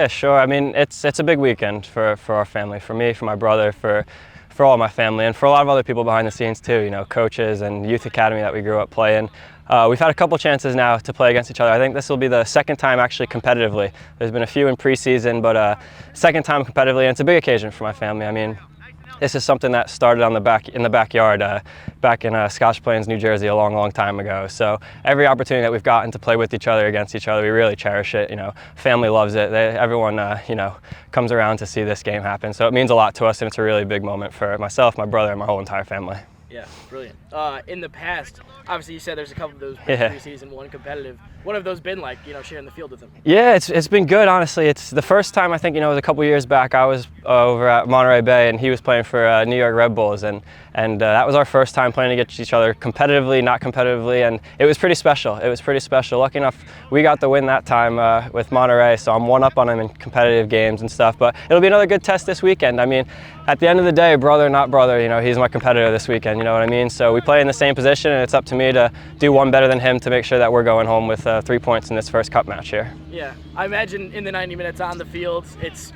Yeah, sure. I mean, it's a big weekend for our family, for me, for my brother, for all my family, and for a lot of other people behind the scenes too. You know, coaches and youth academy that we grew up playing. We've had a couple chances now to play against each other. I think this will be the second time actually competitively. There's been a few in preseason, but second time competitively, and it's a big occasion for my family. I mean, this is something that started in the backyard back in Scotch Plains, New Jersey, a long time ago. So every opportunity that we've gotten to play with each other, against each other, we really cherish it. You know, family loves it. Everyone, you know, comes around to see this game happen. So it means a lot to us, and it's a really big moment for myself, my brother, and my whole entire family. Yeah, brilliant. In the past, obviously you said there's a couple of those preseason, one competitive. What have those been like, you know, sharing the field with them? Yeah, it's been good, honestly. It's the first time, I think, you know, it was a couple years back. I was over at Monterey Bay, and he was playing for New York Red Bulls, and that was our first time playing against each other competitively, not competitively, and it was pretty special. It was pretty special. Lucky enough, we got the win that time with Monterey, so I'm one up on him in competitive games and stuff, but it'll be another good test this weekend. I mean, at the end of the day, brother, not brother, you know, he's my competitor this weekend, you know what I mean? So we play in the same position, and it's up to me to do one better than him to make sure that we're going home with 3 points in this first cup match here. Yeah, I imagine in the 90 minutes on the field, it's,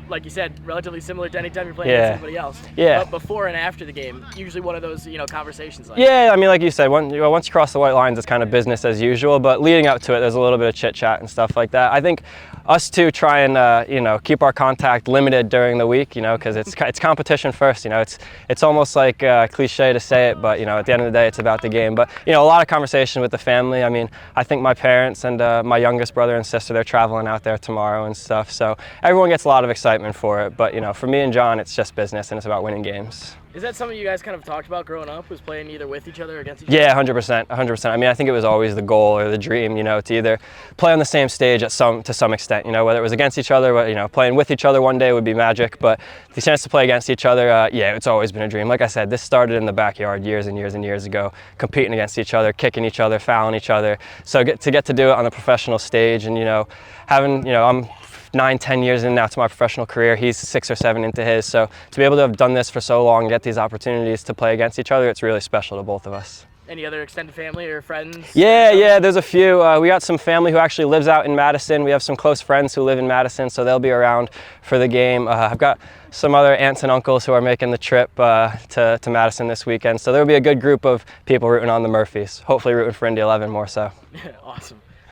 like you said, relatively similar to any time you're playing against somebody else. Yeah. But before and after the game, usually one of those, you know, conversations like Yeah, I mean, like you said, once you cross the white lines, it's kind of business as usual, but leading up to it, there's a little bit of chit-chat and stuff like that. I think us two try and, you know, keep our contact limited during the week, you know, because it's competition first, you know. It's almost like cliche to say it, but, you know, at the end of the day, it's about the game. But, you know, a lot of conversation with the family. I mean, I think my parents and my youngest brother and sister, they're traveling out there tomorrow and stuff, so everyone gets a lot of excitement for it. But, you know, for me and John, it's just business, and it's about winning games. Is that something you guys kind of talked about growing up, was playing either with each other or against each other? Yeah, 100%, 100%. I mean, I think it was always the goal or the dream, you know, to either play on the same stage to some extent, you know, whether it was against each other, you know, playing with each other one day would be magic, but the chance to play against each other, yeah, it's always been a dream. Like I said, this started in the backyard years and years ago, competing against each other, kicking each other, fouling each other. So to get to do it on the professional stage, and, you know, having, you know, I'm 9-10 years in now to my professional career. He's 6 or 7 into his. So to be able to have done this for so long and get these opportunities to play against each other, it's really special to both of us. Any other extended family or friends? Yeah, there's a few. We got some family who actually lives out in Madison. We have some close friends who live in Madison, so they'll be around for the game. I've got some other aunts and uncles who are making the trip to Madison this weekend. So there'll be a good group of people rooting on the Murphys, hopefully rooting for Indy 11 more so. Awesome.